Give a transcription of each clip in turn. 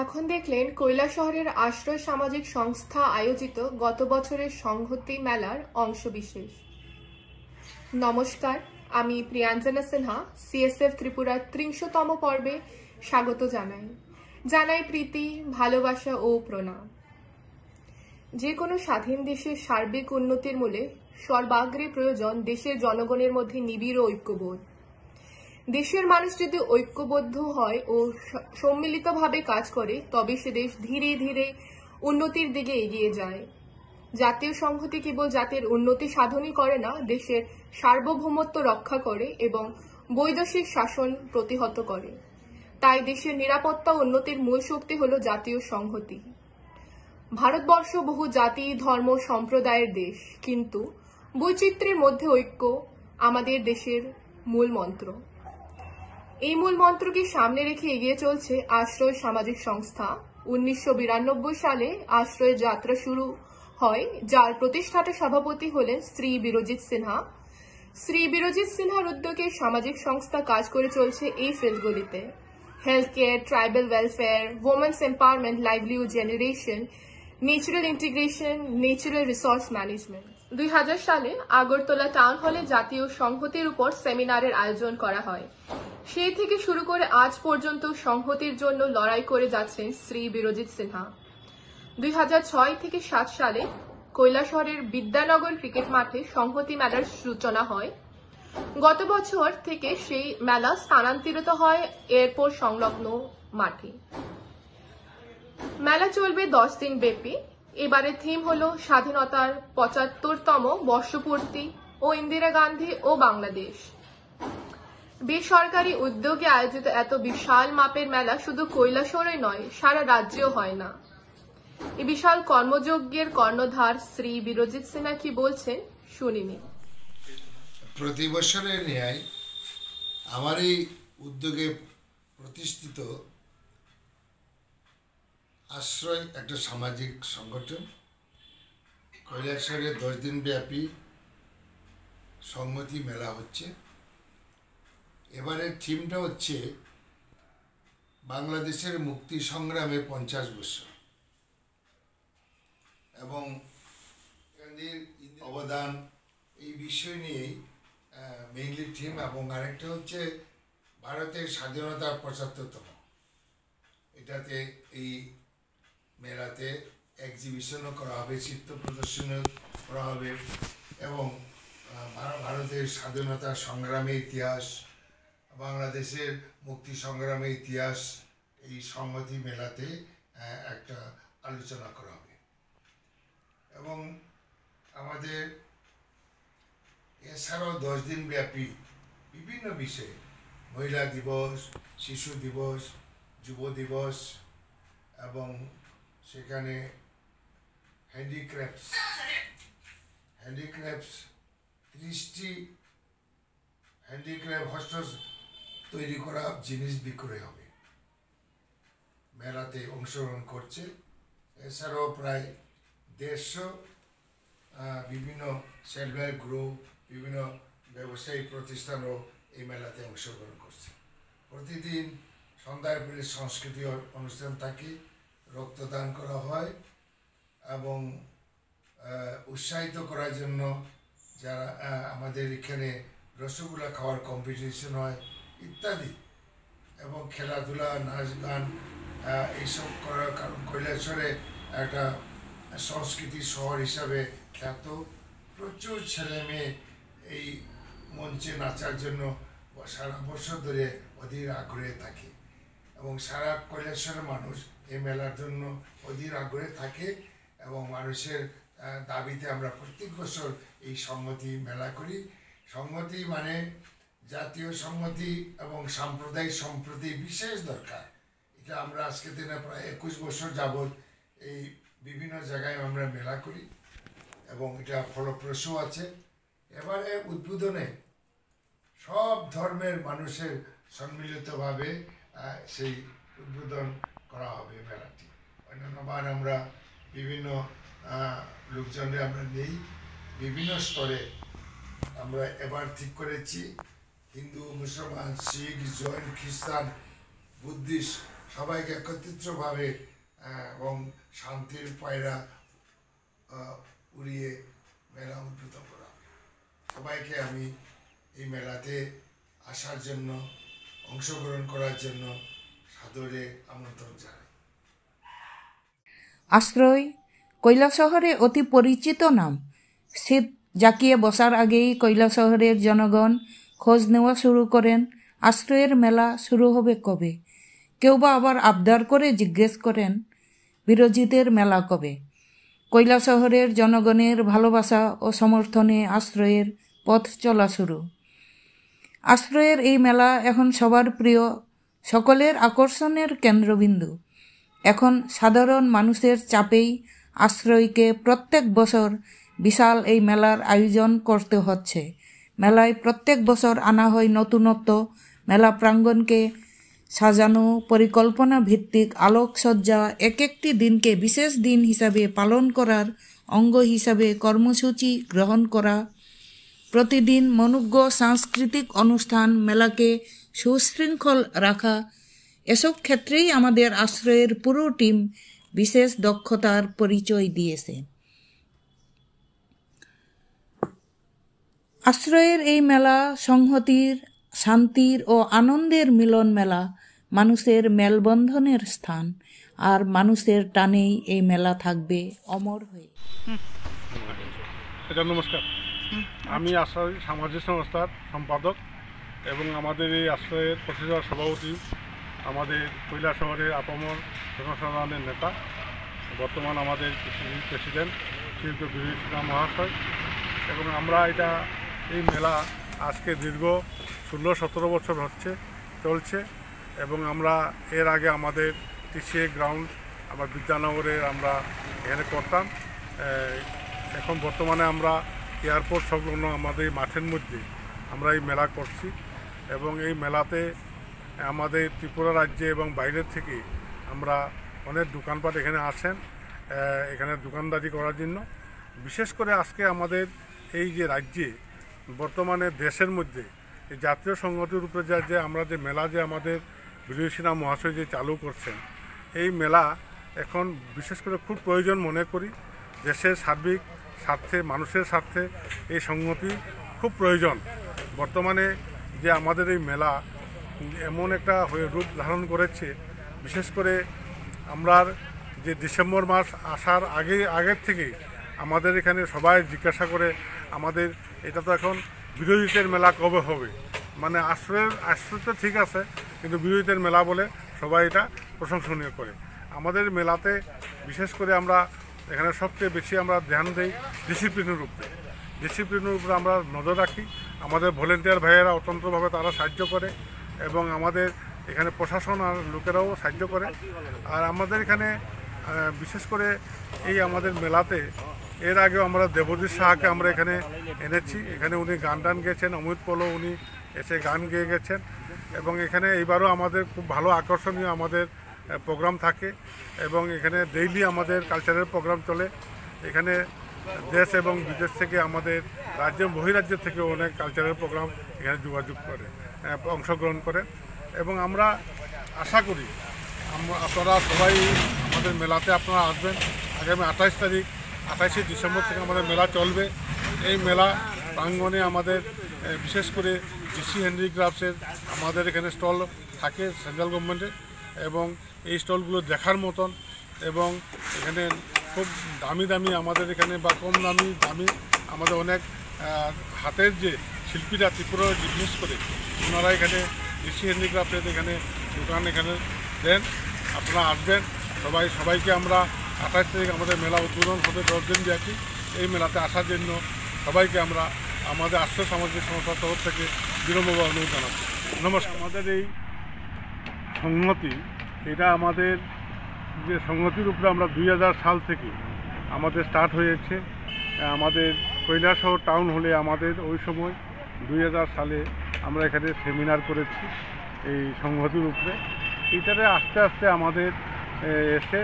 এখন দেখলেন কৈলাসহরের আশ্রয় সামাজিক সংস্থা আয়োজিত গত বছরের সংহতি মেলার অংশবিশেষ। নমস্কার, আমি প্রিয়াঞ্জনা সিনহা সিএসএফ ত্রিপুরার ৩০০তম পর্বে স্বাগত জানাই প্রীতি, ভালোবাসা ও প্রণাম। যে কোনো স্বাধীন দেশের সার্বিক উন্নতির মূলে সর্বাগ্রে প্রয়োজন দেশের জনগণের মধ্যে নিবিড় ঐক্যবোধ। দেশের মানুষ যদি ঐক্যবদ্ধ হয় ও সম্মিলিতভাবে কাজ করে তবে সে দেশ ধীরে ধীরে উন্নতির দিকে এগিয়ে যায়। জাতীয় সংহতি কেবল জাতির উন্নতি সাধনই করে না, দেশের সার্বভৌমত্ব রক্ষা করে এবং বৈদেশিক শাসন প্রতিহত করে। তাই দেশের নিরাপত্তা উন্নতির মূল শক্তি হল জাতীয় সংহতি। ভারতবর্ষ বহু জাতি, ধর্ম, সম্প্রদায়ের দেশ, কিন্তু বৈচিত্র্যের মধ্যে ঐক্য আমাদের দেশের মূল মন্ত্র। এই মূল মন্ত্রকে সামনে রেখে এগিয়ে চলছে আশ্রয় সামাজিক সংস্থা। 1992 সালে আশ্রয় যাত্রা শুরু হয়, যার প্রতিষ্ঠাতা সভাপতি হলেন শ্রী বিরজিৎ সিনহা। শ্রী বিরজিৎ সিনহার উদ্যোগে সামাজিক সংস্থা কাজ করে চলছে এই ফিল্ডগুলিতে: health care, tribal welfare, women's empowerment, livelihood generation, natural integration, natural resource management. 2000 সালে আগরতলা টাউন হলে জাতীয় সংহতির উপর সেমিনারের আয়োজন করা হয়। সেই থেকে শুরু করে আজ পর্যন্ত সংহতির জন্য লড়াই করে যাচ্ছেন শ্রী বিরজিৎ সিনহা। 2006 থেকে 7 সালে কৈলাসহরের বিদ্যানগর ক্রিকেট মাঠে সংহতি মেলার সূচনা হয়। গত বছর থেকে সেই মেলা স্থানান্তরিত হয় এয়ারপোর্ট সংলগ্ন মাঠে। মেলা চলবে 10 দিন ব্যাপী। এবারের থিম হলো স্বাধীনতার 75তম বর্ষপূর্তি ও ইন্দিরা গান্ধী ও বাংলাদেশ। বেসরকারি উদ্যোগে আয়োজিত এত বিশাল মাপের মেলা শুধু কৈলাসহরে নয়, সারা রাজ্যেও হয় না। এই বিশাল কর্মযজ্ঞের কর্ণধার শ্রী বিরজিৎ সিনহা কি বলছেন শুনিনি। প্রতি বছরের ন্যায় আমার এই উদ্যোগে প্রতিষ্ঠিত আশ্রয় একটা সামাজিক সংগঠন। কৈলাসহরে 10 দিন ব্যাপী সংহতি মেলা হচ্ছে। এবারের থিমটা হচ্ছে বাংলাদেশের মুক্তি সংগ্রামে 50 বছর এবং গান্ধীর অবদান, এই বিষয় নিয়েই মেইনলি থিম। এবং আরেকটা হচ্ছে ভারতের স্বাধীনতার 75তম। এটাতে এই মেলাতে এক্সিবিশনও করা হবে, চিত্র প্রদর্শনও করা হবে এবং ভারতের স্বাধীনতা সংগ্রামের ইতিহাস, বাংলাদেশের মুক্তি সংগ্রামের ইতিহাস এই সংহতি মেলাতে একটা আলোচনা করা হবে। এবং আমাদের এছাড়াও 10 দিন ব্যাপী বিভিন্ন বিষয়ে মহিলা দিবস, শিশু দিবস, যুব দিবস এবং সেখানে হ্যান্ডিক্রাফটস 30টি হ্যান্ডিক্রাফট হস্ত তৈরি করা জিনিস বিক্রয় হবে, মেলাতে অংশগ্রহণ করছে। এছাড়াও প্রায় 150 বিভিন্ন সেলফ হেল্প গ্রুপ, বিভিন্ন ব্যবসায়িক প্রতিষ্ঠানও এই মেলাতে অংশগ্রহণ করছে। প্রতিদিন সন্ধ্যার পরে সাংস্কৃতিক অনুষ্ঠান থাকে, রক্তদান করা হয় এবং উৎসাহিত করার জন্য যারা আমাদের এখানে রসগোল্লা খাওয়ার কম্পিটিশন হয় ইত্যাদি, এবং খেলাধুলা, নাচ গান এইসব করার কারণ কৈলাসহরে একটা সংস্কৃতি শহর হিসাবে খ্যাত। প্রচুর ছেলে মেয়ে এই মঞ্চে নাচার জন্য সারা বছর ধরে অধীর আগ্রহে থাকে এবং সারা কৈলাসহরের মানুষ এই মেলার জন্য অধীর আগ্রহে থাকে এবং মানুষের দাবিতে আমরা প্রত্যেক বছর এই সংহতি মেলা করি। সংহতি মানে জাতীয় সংহতি এবং সাম্প্রদায়িক সম্প্রীতি বিশেষ দরকার। এটা আমরা আজকে দিনে প্রায় 21 বছর যাবৎ এই বিভিন্ন জায়গায় আমরা মেলা করি এবং এটা ফলপ্রসূ আছে। এবারে উদ্বোধনে সব ধর্মের মানুষের সম্মিলিতভাবে সেই উদ্বোধন করা হবে মেলাটি। অন্যান্যবার আমরা বিভিন্ন লোকজনরা আমরা নেই, বিভিন্ন স্তরে আমরা এবার ঠিক করেছি হিন্দু, মুসলমান, শিখ, জৈন, খ্রিস্টান, বুদ্ধিস্ট সবাইকে একত্রিতভাবে এবং শান্তির পায়রা উড়িয়ে মেলা উদ্বোধন করা হবে। সবাইকে আমি এই মেলাতে আসার জন্য, অংশগ্রহণ করার জন্য সাদরে আমন্ত্রণ জানাই। আশ্রয় কৈলাসহরে অতি পরিচিত নাম। শীত জাঁকিয়ে বসার আগেই কৈলাসহরের জনগণ খোঁজ নেওয়া শুরু করেন আশ্রয়ের মেলা শুরু হবে কবে। কেউ বা আবার আবদার করে জিজ্ঞেস করেন বিরজিতের মেলা কবে। কৈলাসহরের জনগণের ভালোবাসা ও সমর্থনে আশ্রয়ের পথ চলা শুরু। আশ্রয়ের এই মেলা এখন সবার প্রিয়, সকলের আকর্ষণের কেন্দ্রবিন্দু। এখন সাধারণ মানুষের চাপেই আশ্রয়কে প্রত্যেক বছর বিশাল এই মেলার আয়োজন করতে হচ্ছে। মেলায় প্রত্যেক বছর আনা হয় নতুনত্ব। মেলা প্রাঙ্গণকে সাজানো, পরিকল্পনা ভিত্তিক আলোকসজ্জা, এক একটি দিনকে বিশেষ দিন হিসাবে পালন করার অঙ্গ হিসাবে কর্মসূচি গ্রহণ করা, প্রতিদিন মনোজ্ঞ সাংস্কৃতিক অনুষ্ঠান, মেলাকে সুশৃঙ্খল রাখা, এসব ক্ষেত্রেই আমাদের আশ্রয়ের পুরো টিম বিশেষ দক্ষতার পরিচয় দিয়েছে। আশ্রয়ের এই মেলা সংহতির, শান্তির ও আনন্দের মিলন মেলা, মানুষের মেলবন্ধনের স্থান। আর মানুষের টানেই এই মেলা থাকবে অমর হয়ে। নমস্কার, আমি আশ্রয় সামাজিক সংস্থার সম্পাদক এবং আমাদের এই আশ্রয়ের প্রতিষ্ঠা সভাপতি, আমাদের কৈলাসহরের আপামর জনসাধারণের নেতা, বর্তমান আমাদের প্রেসিডেন্ট শ্রীযুক্ত বিরজিৎ সিনহা মহাশয়। এবং আমরা এই মেলা আজকে দীর্ঘ 16-17 বছর চলছে এবং আমরা এর আগে আমাদের টিসিএ গ্রাউন্ড আবার বিদ্যানগরে আমরা এখানে করতাম। এখন বর্তমানে আমরা এয়ারপোর্ট সংলগ্ন আমাদের মাঠের মধ্যে আমরা এই মেলা করছি এবং এই মেলাতে আমাদের ত্রিপুরা রাজ্যে এবং বাইরের থেকে আমরা অনেক দোকানপাট এখানে আসেন এখানে দোকানদারি করার জন্য। বিশেষ করে আজকে আমাদের এই যে রাজ্যে বর্তমানে দেশের মধ্যে এই জাতীয় সংহতির উপরে যে আমরা যে মেলা যে আমাদের বিজয় সিনহা মহাশয় যে চালু করছেন, এই মেলা এখন বিশেষ করে খুব প্রয়োজন মনে করি। দেশের সার্বিক স্বার্থে, মানুষের স্বার্থে এই সংহতি খুব প্রয়োজন। বর্তমানে যে আমাদের এই মেলা এমন একটা রূপ ধারণ করেছে, বিশেষ করে আমরা যে ডিসেম্বর মাস আসার আগের থেকে আমাদের এখানে সবাই জিজ্ঞাসা করে আমাদের এটা তো এখন বিরোধীদের মেলা কবে হবে, মানে আশ্রয় তো ঠিক আছে কিন্তু বিরোধীদের মেলা বলে সবাই এটা প্রশংসনীয় করে। আমাদের মেলাতে বিশেষ করে আমরা এখানে সবচেয়ে বেশি আমরা ধ্যান দিই ডিসিপ্লিনের উপরে আমরা নজর রাখি। আমাদের ভলেন্টিয়ার ভাইয়েরা অতন্ত্রভাবে তারা সাহায্য করে এবং আমাদের এখানে প্রশাসন আর লোকেরাও সাহায্য করে। আর আমাদের এখানে বিশেষ করে এই আমাদের মেলাতে এর আগেও আমরা দেবজিৎ সাহাকে আমরা এখানে এনেছি। এখানে উনি গান গেয়েছেন, অমিত পলো উনি এসে গান গেয়ে গেছেন এবং এখানে এইবারও আমাদের খুব ভালো আকর্ষণীয় আমাদের প্রোগ্রাম থাকে এবং এখানে ডেইলি আমাদের কালচারাল প্রোগ্রাম চলে। এখানে দেশ এবং বিদেশ থেকে আমাদের রাজ্য বহিরাজ্য থেকে অনেক কালচারাল প্রোগ্রাম এখানে যোগাযোগ করে অংশগ্রহণ করে এবং আমরা আশা করি আপনারা সবাই আমাদের মেলাতে আপনারা আসবেন। আগামী 28 ডিসেম্বর থেকে আমাদের মেলা চলবে। এই মেলা প্রাঙ্গণে আমাদের বিশেষ করে ডিসি হ্যান্ডিক্রাফটসের আমাদের এখানে স্টল থাকে সেন্ট্রাল গভর্নমেন্টের এবং এই স্টলগুলো দেখার মতন এবং এখানে খুব দামি আমাদের এখানে বা কম দামি আমাদের অনেক হাতের যে শিল্পীরা ত্রিপুরা বিজনেস করে ওনারা এখানে ডিসি হ্যান্ডিক্রাফটের এখানে দোকান এখানে দেন। আপনারা আসবেন সবাইকে আমরা 28 তারিখ আমাদের মেলা উদ্বোধন হবে 10 দিন ব্যাপী। এই মেলাতে আসার জন্য সবাইকে আমরা আমাদের আশ্রয় সামাজিক সংস্থার তরফ থেকে বিনম্র অনুরোধ জানাচ্ছি। নমস্কার। আমাদের এই সংহতি এটা আমাদের যে সংহতির উপরে আমরা 2000 সাল থেকে আমাদের স্টার্ট হয়েছে। আমাদের কৈলাসহর টাউন হলে আমাদের ওই সময় 2000 সালে আমরা এখানে সেমিনার করেছি এই সংহতির উপরে। এইটাতে আস্তে আস্তে আমাদের এসে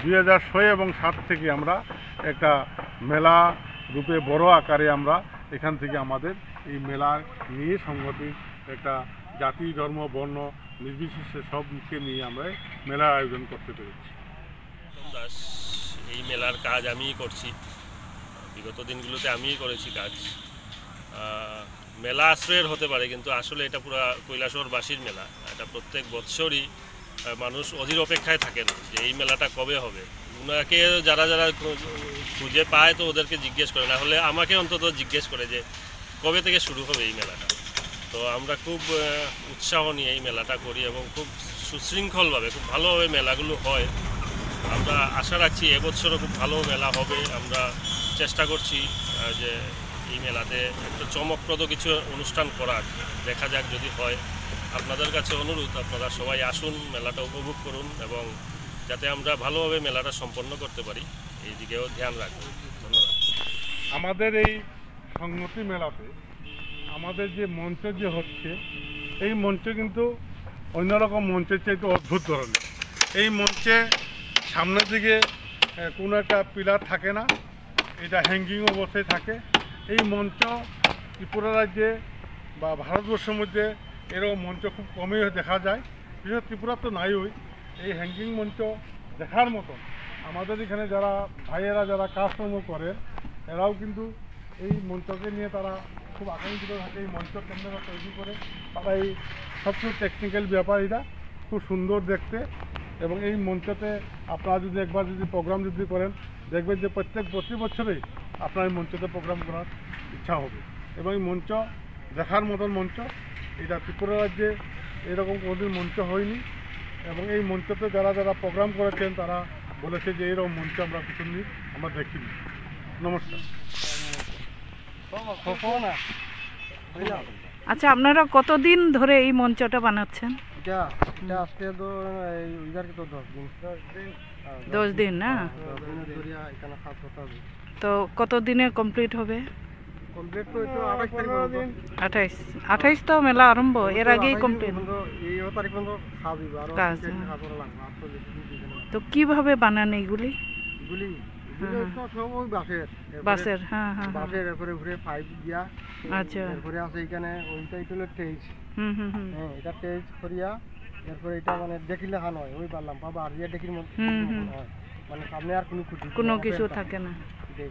2006 এবং 7 থেকে আমরা একটা মেলা রূপে বড় আকারে আমরা এখান থেকে আমাদের এই মেলা নিয়ে সংহতি একটা জাতি ধর্ম বর্ণ নির্বিশেষে সবকে নিয়ে আমরা মেলার আয়োজন করতে পেরেছি। দাস, এই মেলার কাজ আমিই করছি, বিগত দিনগুলোতে আমিই করেছি কাজ। মেলা আশ্রয়ের হতে পারে কিন্তু আসলে এটা পুরো কৈলাসহরবাসীর মেলা। এটা প্রত্যেক বৎসরই মানুষ অধীর অপেক্ষায় থাকেন যে এই মেলাটা কবে হবে। ওনাকে যারা খুঁজে পায় তো ওদেরকে জিজ্ঞেস করে, না হলে আমাকে অন্তত জিজ্ঞেস করে যে কবে থেকে শুরু হবে এই মেলাটা। তো আমরা খুব উৎসাহ নিয়ে এই মেলাটা করি এবং খুব সুশৃঙ্খলভাবে খুব ভালোভাবে মেলাগুলো হয়। আমরা আশা রাখছি এবছরও খুব ভালো মেলা হবে। আমরা চেষ্টা করছি যে এই মেলাতে একটা চমকপ্রদ কিছু অনুষ্ঠান করার, দেখা যাক যদি হয়। আপনাদের কাছে অনুরোধ, আপনারা সবাই আসুন, মেলাটা উপভোগ করুন এবং যাতে আমরা ভালোভাবে মেলাটা সম্পন্ন করতে পারি এই দিকেও ধ্যান রাখুন। ধন্যবাদ। আমাদের এই সংহতি মেলাতে আমাদের যে মঞ্চ যে হচ্ছে, এই মঞ্চ কিন্তু অন্যরকম মঞ্চের চাইতে অদ্ভুত ধরনের। এই মঞ্চে সামনের দিকে কোনো একটা পিলার থাকে না, এটা হ্যাঙ্গিং অবস্থায় থাকে। এই মঞ্চ ত্রিপুরা রাজ্যে বা ভারতবর্ষের মধ্যে এরকম মঞ্চ খুব কমই দেখা যায়, বিশেষ ত্রিপুরা তো নাই। এই হ্যাঙ্গিং মঞ্চ দেখার মতন আমাদের এখানে যারা ভাইয়েরা যারা কাজকর্ম করে এরাও কিন্তু এই মঞ্চকে নিয়ে তারা খুব আকাঙ্ক্ষিত থাকে। এই মঞ্চ কেন্দ্র তৈরি করে তারা এই সবচেয়ে টেকনিক্যাল ব্যাপার, এটা খুব সুন্দর দেখতে। এবং এই মঞ্চতে আপনারা যদি একবার যদি প্রোগ্রাম যদি করেন দেখবেন যে প্রতি বছরেই আপনার এই মঞ্চতে প্রোগ্রাম করার ইচ্ছা হবে। এবং এই মঞ্চ দেখার মতন মঞ্চ, এটা ত্রিপুরা রাজ্যে এরকম কোনোদিন মঞ্চ হয়নি। এবং এই মঞ্চতে যারা প্রোগ্রাম করেছেন তারা বলেছে যে এরকম মঞ্চ আমরা কোনোদিন আমরা দেখিনি। নমস্কার। আচ্ছা, আপনারা কতদিন ধরে এই মঞ্চটা বানাচ্ছেন? আজকে তো 10 দিন না? তো কতদিনে কমপ্লিট হবে? 28 তো মেলা আরম্ভ, এর আগেই কমপ্লিট কাজ। তো কিভাবে বানান এইগুলি? বাসের, হ্যাঁ হ্যাঁ, বাসের এরপরে ঘুরে পাইপ দিয়া, আচ্ছা, এরপরে আছে এখানে ওইটাই হলো টেজ। হুম, এটা টেজ করিয়া এরপরে এটা মানে ডেকি লেখা নয়, ওই পারলাম পাবা আর ইয়ে ডেকির মধ্যে হয়, মানে সামনে আর কোনো কিছু থাকে না।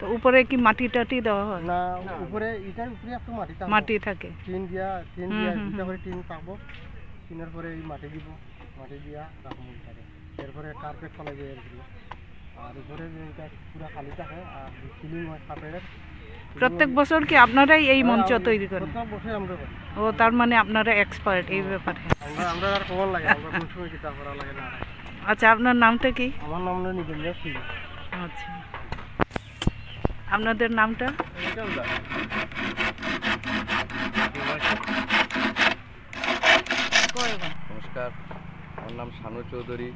তো উপরে কি মাটি টাটি দেওয়া হয়? না, উপরে এটার উপরে একটু মাটি থাকে, টিন দিয়া দুটা করে টিন পাবো, টিনের পরে এই মাটি দিব, মাটি দিয়া রাখবো, এরপরে কার্পেট ফলাই যায় এরপরে, আর উপরে এটা পুরো খালি থাকে আর সিলিং হয় কাপড়ের। প্রত্যেক বছর কি আপনারাই এই মঞ্চ তৈরি করেন? প্রত্যেক বছর আমরা করি। ও, তার মানে আপনারা এক্সপার্ট এই ব্যাপারে। আমরা আর কমন লাগে, আমরা কোন সময় কিতাব করা লাগে না। আচ্ছা, আপনার নামটা কি? আমার নাম হলো নিবেন্দ্র সিং। আচ্ছা, আপনাদের নামটা? নমস্কার, আমার নাম শানু চৌধুরী।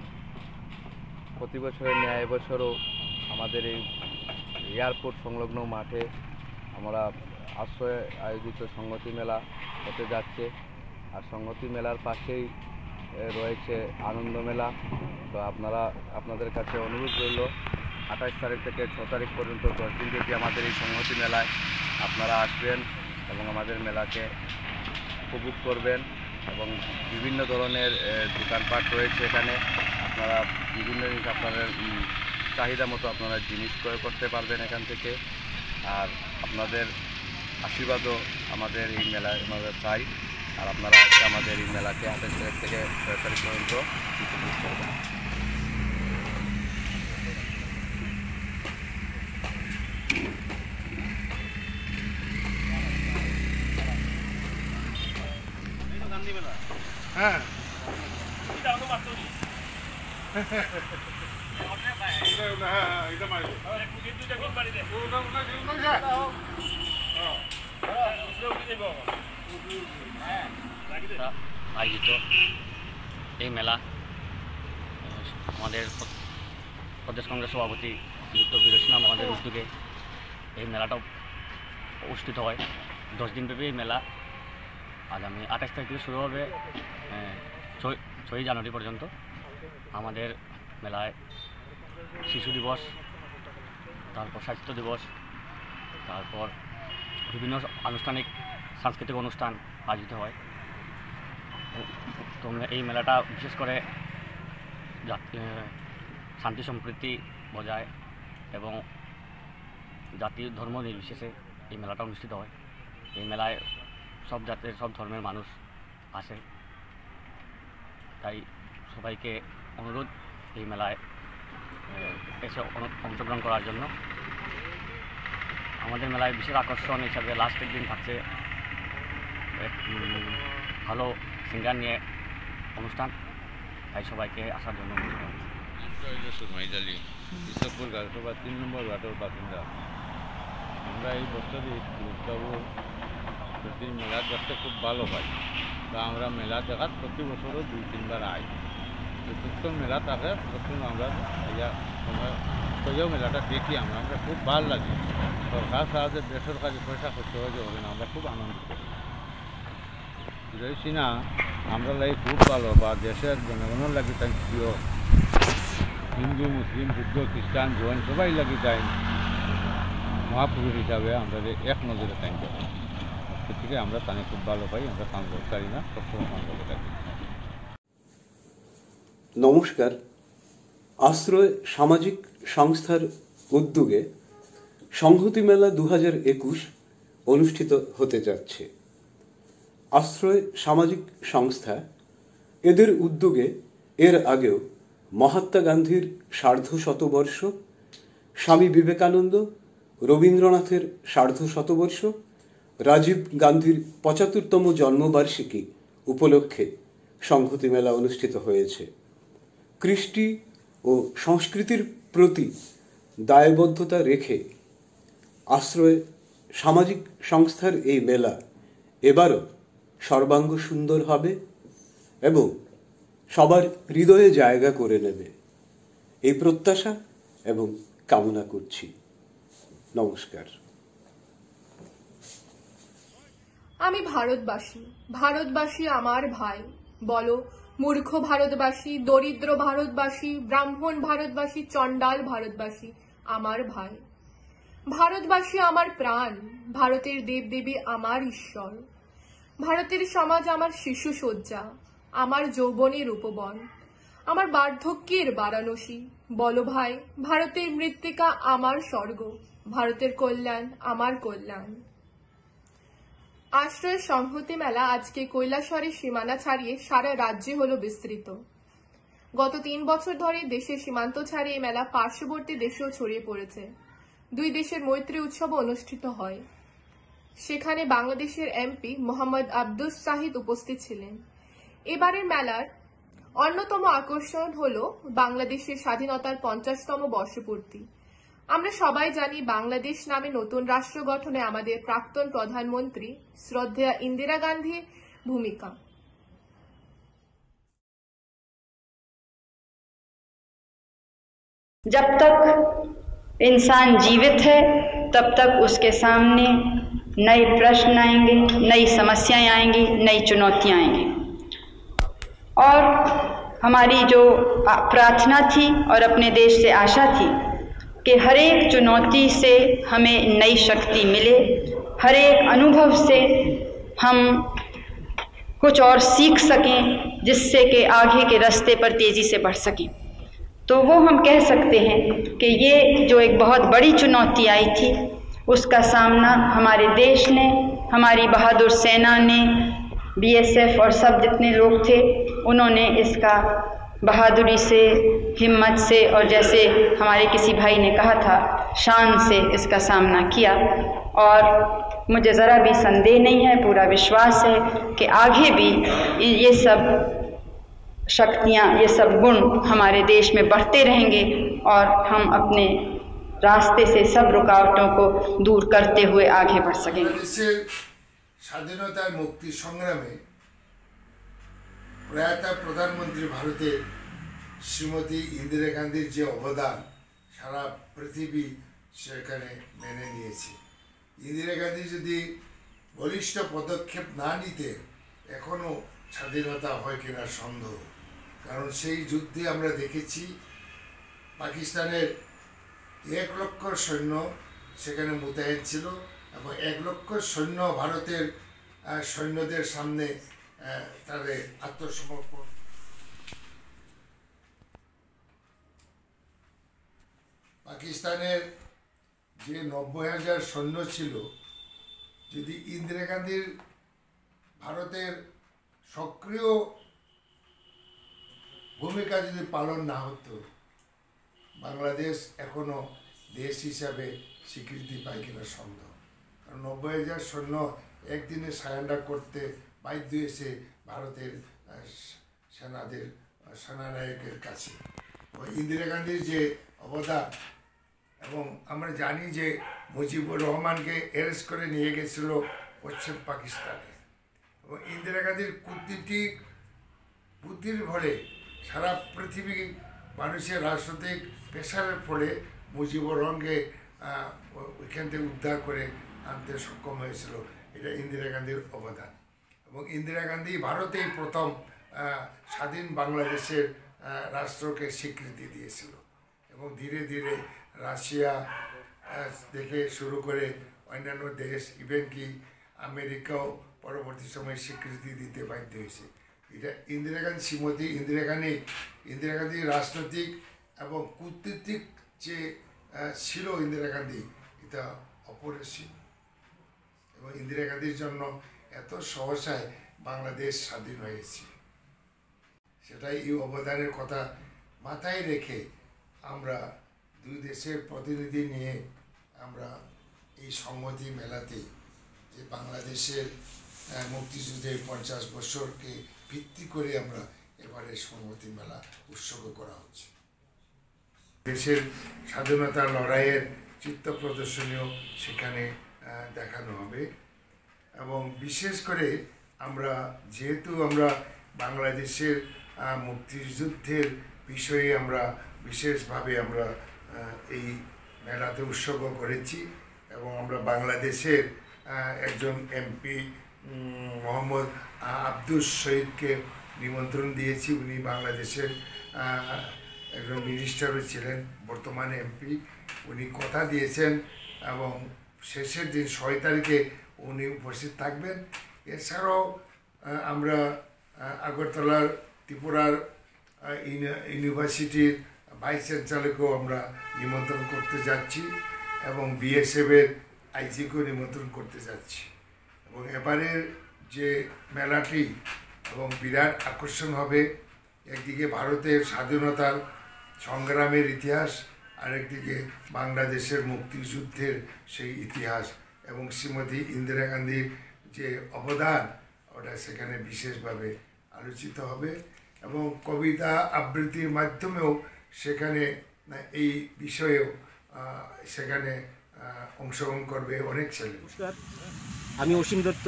প্রতি বছরের ন্যায় এবছরও আমাদের এই এয়ারপোর্ট সংলগ্ন মাঠে আমরা আশ্রয়ে আয়োজিত সংহতি মেলা হতে যাচ্ছে। আর সংহতি মেলার পাশেই রয়েছে আনন্দ মেলা। তো আপনাদের কাছে অনুরোধ রইল, 28 তারিখ থেকে 6 তারিখ পর্যন্ত 10 দিন ব্যাপী আমাদের এই সংহতি মেলায় আপনারা আসবেন এবং আমাদের মেলাকে উপভোগ করবেন। এবং বিভিন্ন ধরনের দোকানপাট রয়েছে এখানে, আপনারা বিভিন্ন জিনিস আপনাদের চাহিদা মতো আপনারা জিনিস ক্রয় করতে পারবেন এখান থেকে। আর আপনাদের আশীর্বাদও আমাদের এই মেলায় আমাদের চাই। আর আপনারা আমাদের এই মেলাকে 28 তারিখ থেকে 6 তারিখ পর্যন্ত উপভোগ করবেন। হ্যাঁ, আয়োজিত এই মেলা আমাদের প্রদেশ কংগ্রেস সভাপতি শ্রীযুক্ত বীরেশ আমাদের উদ্যোগে এই মেলাটা অনুষ্ঠিত হয়। 10 দিন ব্যাপী এই মেলা আগামী 28 তারিখ থেকে শুরু হবে 6 জানুয়ারি পর্যন্ত। আমাদের মেলায় শিশু দিবস, তারপর স্বাস্থ্য দিবস, তারপর বিভিন্ন আনুষ্ঠানিক সাংস্কৃতিক অনুষ্ঠান আয়োজিত হয়। তো এই মেলাটা বিশেষ করে শান্তি সম্প্রীতি বজায় এবং জাতি ধর্ম নির্বিশেষে এই মেলাটা অনুষ্ঠিত হয়। এই মেলায় সব জাতের সব ধর্মের মানুষ আসে, তাই সবাইকে অনুরোধ এই মেলায় এসে অংশগ্রহণ করার জন্য। আমাদের মেলায় বিশেষ আকর্ষণ হিসাবে লাস্টের দিন থাকছে ভালো সিঙ্গার নিয়ে অনুষ্ঠান, তাই সবাইকে আসার জন্য সুরমাইজালি ইসবপুর গাছসভা 3 নম্বর ওয়ার্ডের বাসিন্দা। আমরা এই বছরই গুরুত্ববাবু প্রতি মেলা দেখতে খুব ভালো পাই। তা আমরা মেলা দেখার প্রতি বছরও 2-3 বার আই। যত মেলা থাকে তখন আমরা সময় তৈও মেলাটা দেখি, আমরা খুব ভালো লাগে। সরকার সাহায্যে বেসরকারি পয়সা খরচ হয়ে হবে না, আমরা খুব আনন্দ করি। বুঝেছি না, আমরা লাগে খুব ভালো বা দেশের জনগণের লাগে তাই প্রিয়। হিন্দু, মুসলিম, বুদ্ধ, খ্রিস্টান, জৈন সবাই লাগে তাই মহাপুরুষ হিসাবে আমরা এক নজরে তাই যাবো। সে থেকে আমরা তাকে খুব ভালো পাই, আমরা কারি না, সবসময় ভালো থাকি। নমস্কার। আশ্রয় সামাজিক সংস্থার উদ্যোগে সংহতি মেলা 2021 অনুষ্ঠিত হতে যাচ্ছে। আশ্রয় সামাজিক সংস্থা এদের উদ্যোগে এর আগেও মহাত্মা গান্ধীর 150 স্বামী বিবেকানন্দ, রবীন্দ্রনাথের 150, রাজীব গান্ধীর 75তম জন্মবার্ষিকী উপলক্ষে সংহতি মেলা অনুষ্ঠিত হয়েছে। কৃষ্টি ও সংস্কৃতির প্রতি দায়বদ্ধতা রেখে আশ্রয় সামাজিক সংস্থার এই মেলা এবারও সর্বাঙ্গ সুন্দর হবে এবং সবার হৃদয়ে জায়গা করে নেবে, এই প্রত্যাশা এবং কামনা করছি। নমস্কার। আমি ভারতবাসী, ভারতবাসী আমার ভাই। বলো মূর্খ ভারতবাসী, দরিদ্র ভারতবাসী, ব্রাহ্মণ ভারতবাসী, চণ্ডাল ভারতবাসী আমার ভাই। ভারতবাসী আমার প্রাণ, ভারতের দেবদেবী আমার ঈশ্বর। ভারতের সমাজ আমার শিশু শয্যা, আমার যৌবনের উপবন, আমার বার্ধক্যের বারাণসী। বলো ভাই, ভারতের মৃত্তিকা আমার স্বর্গ, ভারতের কল্যাণ আমার কল্যাণ। আশ্রয় সংহতি মেলা আজকে কৈলাসহরের সীমানা ছাড়িয়ে সারা রাজ্যে হলো বিস্তৃত। গত 3 বছর ধরে দেশের সীমান্ত ছাড়িয়ে এই মেলা পার্শ্ববর্তী দেশেও ছড়িয়ে পড়েছে। 2 দেশের মৈত্রী উৎসব অনুষ্ঠিত হয়। সেখানে বাংলাদেশের এমপি মোহাম্মদ আব্দুস শাহিদ উপস্থিত ছিলেন। এবারের মেলার অন্যতম আকর্ষণ হলো বাংলাদেশের স্বাধীনতার 50তম বর্ষপূর্তি। আমরা সবাই জানি বাংলাদেশ নামে নতুন রাষ্ট্র গঠনে আমাদের প্রাক্তন প্রধানমন্ত্রী শ্রদ্ধেয়া ইন্দিরা গান্ধীর ভূমিকা। जब तक इंसान जीवित है तब तक उसके सामने नए प्रश्न आएंगे, नई समस्याएं आएंगी, नई चुनौतियां आएंगी। और हमारी जो प्रार्थना थी और अपने देश से आशा थी कि हर एक चुनौती से हमें नई शक्ति मिले, हर एक अनुभव से हम कुछ और सीख सकें जिससे कि आगे के रास्ते पर तेज़ी से बढ़ सकें। तो वो हम कह सकते हैं कि ये जो एक बहुत बड़ी चुनौती आई थी उसका सामना हमारे देश ने, हमारी बहादुर सेना ने, बीएसएफ और सब जितने लोग थे उन्होंने इसका बहादुरी से, हिम्मत से और जैसे हमारे किसी भाई ने कहा था शान से इसका सामना किया। और मुझे ज़रा भी संदेह नहीं है, पूरा विश्वास है कि आगे भी ये सब शक्तियाँ, ये सब गुण हमारे देश में बढ़ते रहेंगे और हम अपने रास्ते से सब रुकावटों को दूर करते हुए आगे बढ़ सकेंगे। স্বাধীনতার মুক্তি সংগ্রামে প্রয়াত প্রধানমন্ত্রী ভারতের শ্রীমতী ইন্দিরা গান্ধীর যে অবদান সারা পৃথিবী সেখানে মেনে নিয়েছে। ইন্দিরা গান্ধী যদি বলিষ্ঠ পদক্ষেপ না নিতে এখনও স্বাধীনতা হয় কিনা সন্দেহ। কারণ সেই যুদ্ধে আমরা দেখেছি পাকিস্তানের 1 লক্ষ সৈন্য সেখানে মোতায়েন ছিল এবং 1 লক্ষ সৈন্য ভারতের সৈন্যদের সামনে তাদের আত্মসমর্পণ। পাকিস্তানের যে 90,000 সৈন্য ছিল, যদি ইন্দিরা গান্ধীর ভারতের সক্রিয় ভূমিকা যদি পালন না হতো, বাংলাদেশ এখনো দেশ হিসাবে স্বীকৃতি পায় কিনা সন্দেহ। কারণ 90,000 সৈন্য একদিনে সারেন্ডার করতে বাধ্য হয়েছে ভারতের সেনানায়কের কাছে। ইন্দিরা গান্ধীর যে অবদান, এবং আমরা জানি যে মুজিবুর রহমানকে অ্যারেস্ট করে নিয়ে গেছিল পশ্চিম পাকিস্তানে, এবং ইন্দিরা গান্ধীর কূটনীতিক বুদ্ধির ফলে সারা পৃথিবী মানুষের রাজনৈতিক প্রেশারের ফলে মুজিবুর রহমানকে ওইখান থেকে উদ্ধার করে আনতে সক্ষম হয়েছিল। এটা ইন্দিরা গান্ধীর অবদান। এবং ইন্দিরা গান্ধী ভারতেই প্রথম স্বাধীন বাংলাদেশের রাষ্ট্রকে স্বীকৃতি দিয়েছিল এবং ধীরে ধীরে রাশিয়া থেকে শুরু করে অন্যান্য দেশ, ইভেন কি আমেরিকাও পরবর্তী সময়ে স্বীকৃতি দিতে বাধ্য হয়েছে। এটা ইন্দিরা গান্ধী, শ্রীমতী ইন্দিরা গান্ধী রাজনৈতিক এবং কূটনীতিক যে ছিল ইন্দিরা গান্ধী, এটা অপরিসীম। এবং ইন্দিরা গান্ধীর জন্য এত সহসায় বাংলাদেশ স্বাধীন হয়েছে, সেটাই এই অবদানের কথা মাথায় রেখে আমরা 2 দেশের প্রতিনিধি নিয়ে আমরা এই সংহতি মেলাতে, যে বাংলাদেশের মুক্তিযুদ্ধের 50 বছরকে ভিত্তি করে আমরা এবারে সংহতি মেলা উৎসর্গ করা হচ্ছে। দেশের স্বাধীনতার লড়াইয়ের চিত্র প্রদর্শনীও সেখানে দেখানো হবে এবং বিশেষ করে আমরা যেহেতু আমরা বাংলাদেশের মুক্তিযুদ্ধের বিষয়ে আমরা বিশেষভাবে আমরা এই মেলাতে উৎসর্গ করেছি এবং আমরা বাংলাদেশের একজন এমপি মোহাম্মদ আব্দুস শহীদকে নিমন্ত্রণ দিয়েছি। উনি বাংলাদেশের একজন মিনিস্টারও ছিলেন, বর্তমানে এমপি। উনি কথা দিয়েছেন এবং শেষের দিন 6 তারিখে উনি উপস্থিত থাকবেন। এছাড়াও আমরা আগরতলার ত্রিপুরার ইউনিভার্সিটির ভাইস চ্যান্সেলরকেও আমরা নিমন্ত্রণ করতে যাচ্ছি এবং বিএসএফের আইজিকেও নিমন্ত্রণ করতে যাচ্ছি। এবং এবারের যে মেলাটি এবং বিরাট আকর্ষণ হবে, একদিকে ভারতের স্বাধীনতার সংগ্রামের ইতিহাস, আরেকদিকে বাংলাদেশের মুক্তিযুদ্ধের সেই ইতিহাস এবং শ্রীমতী ইন্দিরা গান্ধীর যে অবদান ওটা সেখানে বিশেষভাবে আলোচিত হবে এবং কবিতা আবৃত্তির মাধ্যমেও সেখানে এই বিষয়েও সেখানে অংশগ্রহণ করবে অনেক ছেলে। আমি অসীম দত্ত,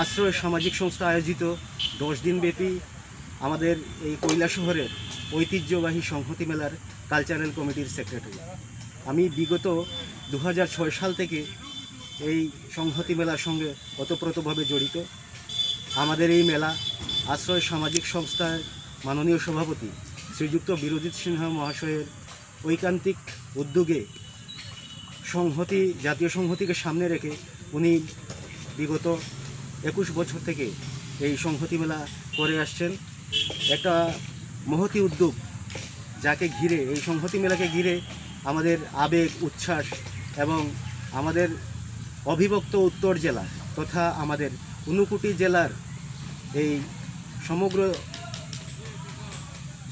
আশ্রয় সামাজিক সংস্থা আয়োজিত 10 দিনব্যাপী আমাদের এই কৈলাসহরের ঐতিহ্যবাহী সংহতি মেলার কালচারাল কমিটির সেক্রেটারি। আমি বিগত 2006 সাল থেকে এই সংহতি মেলার সঙ্গে ওতপ্রোতভাবে জড়িত। আমাদের এই মেলা আশ্রয় সামাজিক সংস্থার মাননীয় সভাপতি শ্রীযুক্ত বীরজিৎ সিনহা মহাশয়ের ঐকান্তিক উদ্যোগে সংহতি, জাতীয় সংহতিকে সামনে রেখে উনি বিগত 21 বছর থেকে এই সংহতি মেলা করে আসছেন। একটা মহতি উদ্যোগ, যাকে ঘিরে, এই সংহতি মেলাকে ঘিরে আমাদের আবেগ, উচ্ছ্বাস এবং আমাদের অবিভক্ত উত্তর জেলা তথা আমাদের 59 জেলার এই সমগ্র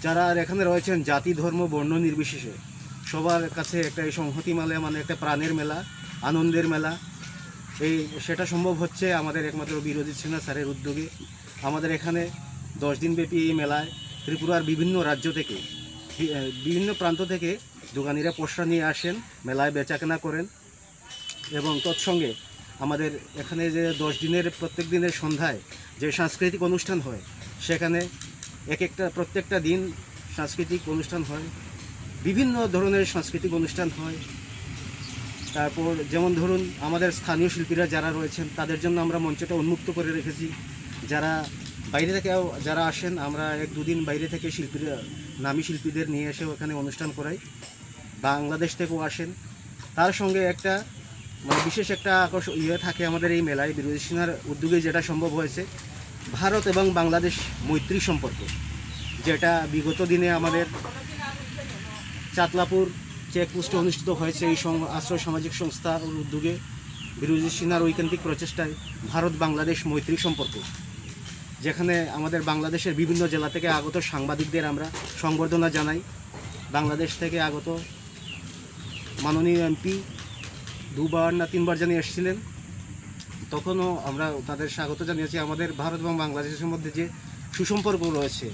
যারা এখানে রয়েছেন, জাতি, ধর্ম, বর্ণ নির্বিশেষে সবার কাছে একটা এই সংহতি মেলা মানে একটা প্রাণের মেলা, আনন্দের মেলা। সেটা সম্ভব হচ্ছে আমাদের একমাত্র বীরজিৎ সিনহা স্যারের উদ্যোগে। আমাদের এখানে 10 দিনব্যাপী এই মেলায় ত্রিপুরার বিভিন্ন রাজ্য থেকে, বিভিন্ন প্রান্ত থেকে দোকানিরা পসরা নিয়ে আসেন, মেলায় বেচাকেনা করেন এবং তৎসঙ্গে আমাদের এখানে যে 10 দিনের প্রত্যেক দিনের সন্ধ্যায় যে সাংস্কৃতিক অনুষ্ঠান হয়, সেখানে প্রত্যেকটা দিন সাংস্কৃতিক অনুষ্ঠান হয়, বিভিন্ন ধরনের সাংস্কৃতিক অনুষ্ঠান হয়। তারপর যেমন ধরুন আমাদের স্থানীয় শিল্পীরা যারা রয়েছেন তাদের জন্য আমরা মঞ্চটা উন্মুক্ত করে রেখেছি। যারা বাইরে থেকে যারা আসেন, আমরা 1-2 দিন বাইরে থেকে নামী শিল্পীদের নিয়ে এসে ওখানে অনুষ্ঠান করাই। বাংলাদেশ থেকেও আসেন। তার সঙ্গে একটা বিশেষ একটা আকর্ষণ থাকে আমাদের এই মেলায়, বীরজিৎ সিনহার উদ্যোগে যেটা সম্ভব হয়েছে, ভারত এবং বাংলাদেশ মৈত্রী সম্পর্ক, যেটা বিগত দিনে আমাদের চাতলাপুর চেকপোস্টে অনুষ্ঠিত হয়েছে। এই আশ্রয় সামাজিক সংস্থার উদ্যোগে বীরজিৎ সিনহার ঐকান্তিক প্রচেষ্টায় ভারত বাংলাদেশ মৈত্রী সম্পর্ক, যেখানে আমাদের বাংলাদেশের বিভিন্ন জেলা থেকে আগত সাংবাদিকদের আমরা সংবর্ধনা জানাই। বাংলাদেশ থেকে আগত মাননীয় এমপি 2বার না 3বার জানিয়ে এসেছিলেন, তখনও আমরা তাদের স্বাগত জানিয়েছি। আমাদের ভারত এবং বাংলাদেশের মধ্যে যে সুসম্পর্ক রয়েছে,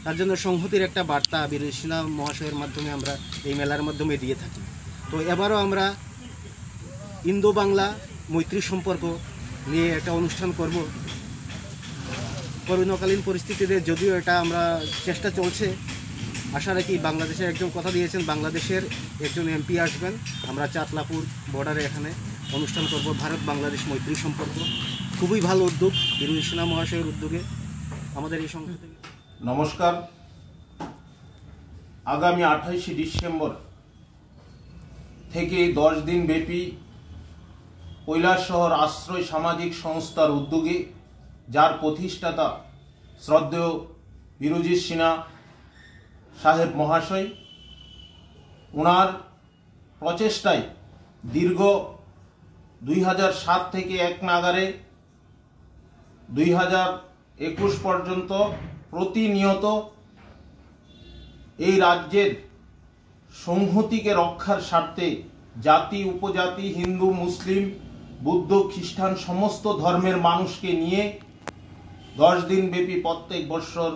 তার জন্য সংহতির একটা বার্তা বীরজিৎ সিনহা মহাশয়ের মাধ্যমে আমরা এই মেলার মাধ্যমে দিয়ে থাকি। তো এবারও আমরা ইন্দো বাংলা মৈত্রী সম্পর্ক নিয়ে একটা অনুষ্ঠান করব। করোনাকালীন পরিস্থিতিতে যদিও এটা আমরা চেষ্টা চলছে, আশা রাখি বাংলাদেশের একজন কথা দিয়েছেন, বাংলাদেশের একজন এমপি আসবেন। আমরা চাতলাপুর বর্ডারে এখানে অনুষ্ঠান করব ভারত বাংলাদেশ মৈত্রী সম্পর্ক। খুবই ভালো উদ্যোগ বীরজিৎ সিনহা মহাশয়ের উদ্যোগে আমাদের এই সংস্থা। নমস্কার। আগামী 28 ডিসেম্বর থেকে 10 দিন ব্যাপী কৈলাসহর আশ্রয় সামাজিক সংস্থার উদ্যোগে, যার প্রতিষ্ঠাতা শ্রদ্ধেয় বীরজিৎ সিনহা সাহেব মহাশয়, ওনার প্রচেষ্টায় দীর্ঘ 2007 থেকে 1 নাগারে 2021 পর্যন্ত প্রতিনিয়ত এই রাজ্যের সংহতিকে রক্ষার স্বার্থে জাতি, উপজাতি, হিন্দু, মুসলিম, বুদ্ধ, খ্রিস্টান সমস্ত ধর্মের মানুষকে নিয়ে 10 দিন ব্যাপী প্রত্যেক বছর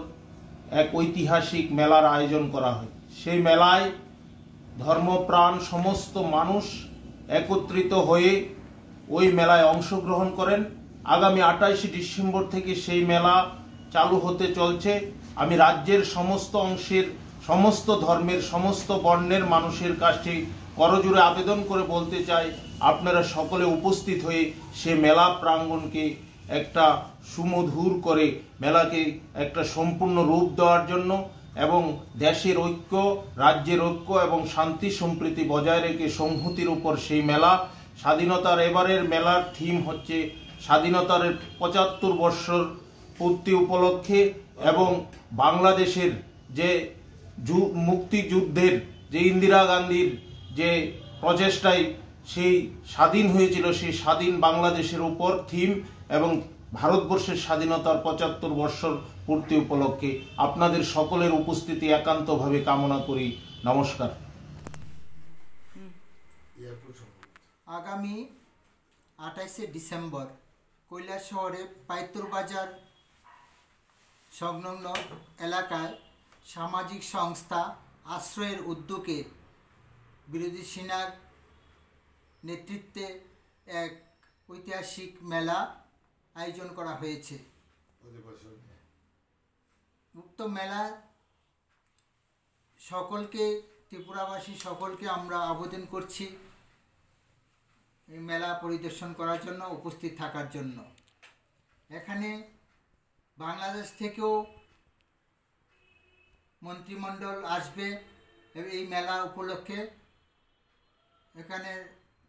এক ঐতিহাসিক মেলার আয়োজন করা হয়। সেই মেলায় ধর্মপ্রাণ সমস্ত মানুষ একত্রিত হয়ে ওই মেলায় অংশগ্রহণ করেন। আগামী 28 ডিসেম্বর থেকে সেই মেলা চালু হতে চলছে। আমি রাজ্যের সমস্ত অংশের, সমস্ত ধর্মের, সমস্ত বর্ণের মানুষের কাছে করজোড়ে আবেদন করে বলতে চাই, আপনারা সকলে উপস্থিত হয়ে সে মেলা প্রাঙ্গণকে একটা সুমধুর করে, মেলাকে একটা সম্পূর্ণ রূপ দেওয়ার জন্য এবং দেশের ঐক্য, রাজ্যের ঐক্য এবং শান্তি সম্প্রীতি বজায় রেখে সংহতির উপর সেই মেলা। স্বাধীনতার এবারের মেলার থিম হচ্ছে স্বাধীনতার 75 বৎসর পূর্তি উপলক্ষে এবং বাংলাদেশের যে মুক্তিযুদ্ধের যে ইন্দিরা গান্ধীর যে প্রচেষ্টায় সেই স্বাধীন হয়েছিল, সেই স্বাধীন বাংলাদেশের উপর থিম এবং ভারতবর্ষের স্বাধীনতার 75 বৎসর পূর্তি উপলক্ষে আপনাদের সকলের উপস্থিতি একান্তভাবে কামনা করি। নমস্কার। আগামী 28 ডিসেম্বর কৈলাসহরে পাইতুর বাজার সংলগ্ন এলাকায় সামাজিক সংস্থা আশ্রয়ের উদ্যোগে বিরোধী সেনার নেতৃত্বে এক ঐতিহাসিক মেলা আয়োজন করা হয়েছে। উক্ত মেলা সকলকে, ত্রিপুরাবাসী সকলকে আমরা আবেদন করছি এই মেলা পরিদর্শন করার জন্য, উপস্থিত থাকার জন্য। এখানে বাংলাদেশ থেকেও মন্ত্রিমণ্ডল আসবে এই মেলা উপলক্ষে। এখানে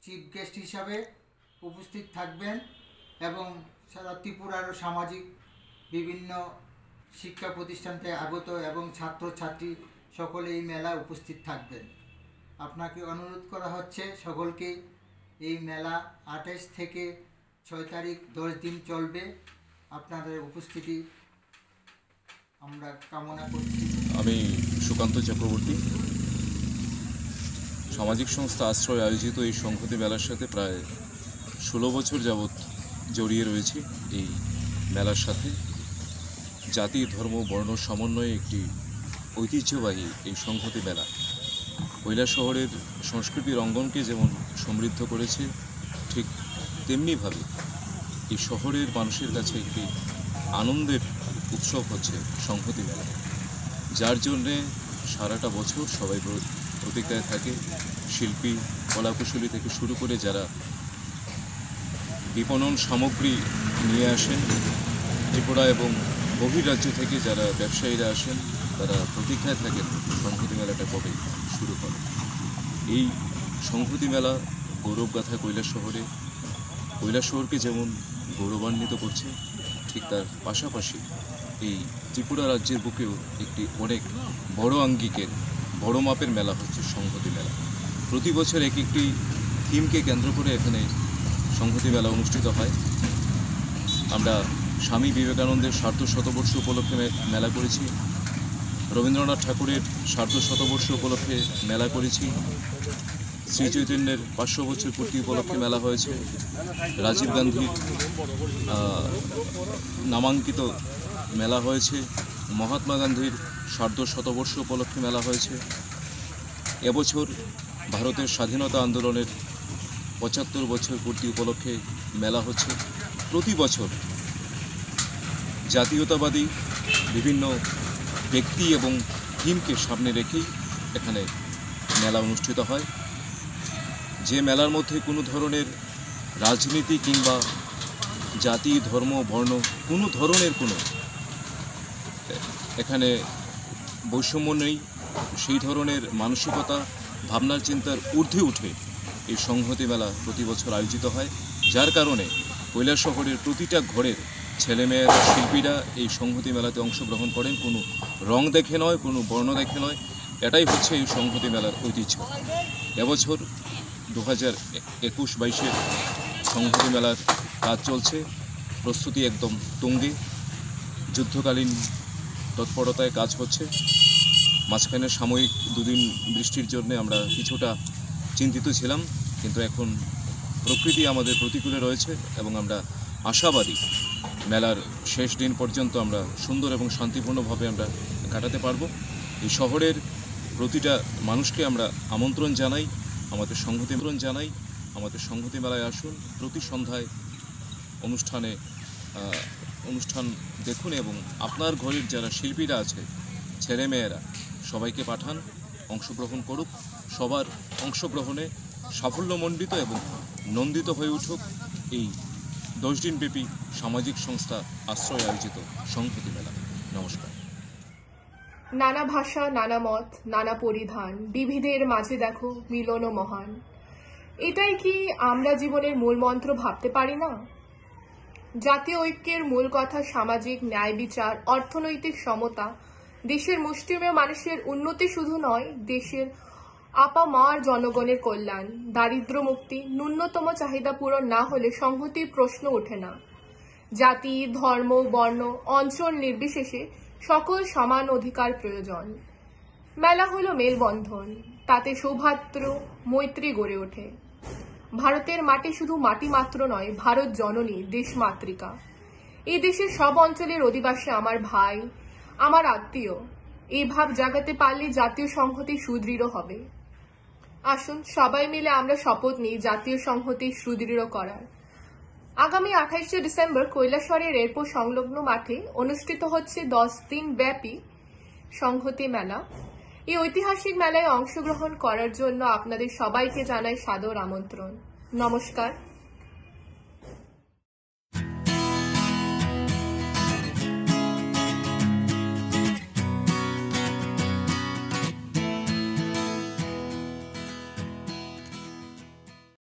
চিফ গেস্ট হিসাবে উপস্থিত থাকবেন এবং সারা ত্রিপুরারও সামাজিক বিভিন্ন শিক্ষা প্রতিষ্ঠান থেকে আগত এবং ছাত্রছাত্রী সকলে এই মেলায় উপস্থিত থাকবেন। আপনাকে অনুরোধ করা হচ্ছে সকলকে, এই মেলা 28 থেকে 6 তারিখ 10 দিন চলবে। আপনাদের উপস্থিতি আমরা কামনা করছি। আমি সুকান্ত চক্রবর্তী, সামাজিক সংস্থা আশ্রয় আয়োজিত এই সংহতি মেলার সাথে প্রায় 16 বছর যাবৎ জড়িয়ে রয়েছি। এই মেলার সাথে জাতি, ধর্ম, বর্ণ সমন্বয়ে একটি ঐতিহ্যবাহী এই সংহতি মেলা কৈলাসহরের সংস্কৃতির অঙ্গনকে যেমন সমৃদ্ধ করেছে, ঠিক তেমনিভাবে এই শহরের মানুষের কাছে একটি আনন্দের উৎসব হচ্ছে সংহতি মেলা, যার জন্যে সারাটা বছর সবাই প্রতীক্ষায় থাকে। শিল্পী, কলাকুশলী থেকে শুরু করে যারা বিপণন সামগ্রী নিয়ে আসেন, ত্রিপুরা এবং বহির্রাজ্য থেকে যারা ব্যবসায়ীরা আসেন, তারা প্রতীক্ষায় থাকেন সংহতি মেলাটা কবে শুরু করে। এই সংহতি মেলা গৌরবগাথা কৈলাসহরকে যেমন গৌরবান্বিত করছে, ঠিক তার পাশাপাশি এই ত্রিপুরা রাজ্যের বুকেও একটি অনেক বড় আঙ্গিকের, বড় মাপের মেলা হচ্ছে সংহতি মেলা। প্রতি বছর এক একটি থিমকে কেন্দ্র করে এখানে সংহতি মেলা অনুষ্ঠিত হয়। আমরা স্বামী বিবেকানন্দের সার্ধশতবর্ষ উপলক্ষে মেলা করেছি, রবীন্দ্রনাথ ঠাকুরের সার্ধশতবর্ষ উপলক্ষে মেলা করেছি, শ্রী চৈতন্যের 500 বছর পূর্তি উপলক্ষে মেলা হয়েছে, রাজীব গান্ধীর নামাঙ্কিত মেলা হয়েছে, মহাত্মা গান্ধীর সার্ধশতবর্ষ উপলক্ষে মেলা হয়েছে। এবছর ভারতের স্বাধীনতা আন্দোলনের 75 বছর পূর্তি উপলক্ষে মেলা হচ্ছে। প্রতি বছর জাতীয়তাবাদী বিভিন্ন ব্যক্তি এবং থিমকে সামনে রেখেই এখানে মেলা অনুষ্ঠিত হয়। যে মেলার মধ্যে কোনো ধরনের রাজনীতি কিংবা জাতি, ধর্ম, বর্ণ কোনো ধরনের কোনো এখানে বৈষম্য নেই, সেই ধরনের মানসিকতা, ভাবনার চিন্তার ঊর্ধ্বে উঠে এই সংহতি মেলা প্রতি বছর আয়োজিত হয়, যার কারণে কৈলাসহরের প্রতিটা ঘরের ছেলেমেয়েরা, শিল্পীরা এই সংহতি মেলাতে অংশগ্রহণ করেন। কোনো রং দেখে নয়, কোনো বর্ণ দেখে নয়, এটাই হচ্ছে এই সংহতি মেলার ঐতিহ্য। এবছর 2021-22 সংহতি মেলার কাজ চলছে, প্রস্তুতি একদম তুঙ্গে, যুদ্ধকালীন তৎপরতায় কাজ হচ্ছে। মাঝখানে সাময়িক 2 দিন বৃষ্টির জন্য আমরা কিছুটা চিন্তিত ছিলাম, কিন্তু এখন প্রকৃতি আমাদের প্রতিকূলে রয়েছে এবং আমরা আশাবাদী মেলার শেষ দিন পর্যন্ত আমরা সুন্দর এবং শান্তিপূর্ণভাবে আমরা কাটাতে পারব। এই শহরের প্রতিটা মানুষকে আমরা আমন্ত্রণ জানাই, আমাদের সংহতি মেলায় আসুন। প্রতি সন্ধ্যায় অনুষ্ঠানে অনুষ্ঠান দেখুন এবং আপনার ঘরের যারা শিল্পীরা আছে ছেলেমেয়েরা সবাইকে পাঠান, অংশগ্রহণ করুক। সবার অংশগ্রহণে সাফল্যমণ্ডিত এবং নন্দিত হয়ে উঠুক এই 10 দিনব্যাপী সামাজিক সংস্থা আশ্রয় আয়োজিত সংহতি মেলা। নমস্কার। নানা ভাষা, নানা মত, নানা পরিধান, বিবিধের মাঝে দেখো মিলন মহান। এটাই কি আমরা জীবনের মূল মন্ত্র ভাবতে পারি না? জাতীয় ঐক্যের মূল কথা সামাজিক ন্যায় বিচার, অর্থনৈতিক সমতা, দেশের মুষ্টিমেয় মানুষের উন্নতি শুধু নয়, দেশের আপামার জনগণের কল্যাণ। দারিদ্র মুক্তি, ন্যূনতম চাহিদা পূরণ না হলে সংহতির প্রশ্ন ওঠে না। জাতি, ধর্ম, বর্ণ, অঞ্চল নির্বিশেষে সকল সমান অধিকার প্রয়োজন। মেলা হলো মেলবন্ধন, তাতে সৌভ্রাতৃ মৈত্রী গড়ে ওঠে। ভারতের মাটি শুধু মাটি মাত্র নয়, ভারত জননী, দেশ মাতৃকা। এই দেশের সব অঞ্চলের অধিবাসী আমার ভাই, আমার আত্মীয়। এই ভাব জাগাতে পারলে জাতীয় সংহতি সুদৃঢ় হবে। আসুন সবাই মিলে আমরা শপথ নিই জাতীয় সংহতি সুদৃঢ় করার। আগামী 28শে ডিসেম্বর কৈলাসহরের এয়ারপোর্ট সংলগ্ন মাঠে অনুষ্ঠিত হচ্ছে 10 দিন ব্যাপী সংহতি মেলা। এই ঐতিহাসিক মেলায় অংশগ্রহণ করার জন্য আপনাদের সবাইকে জানাই সাদর আমন্ত্রণ। নমস্কার।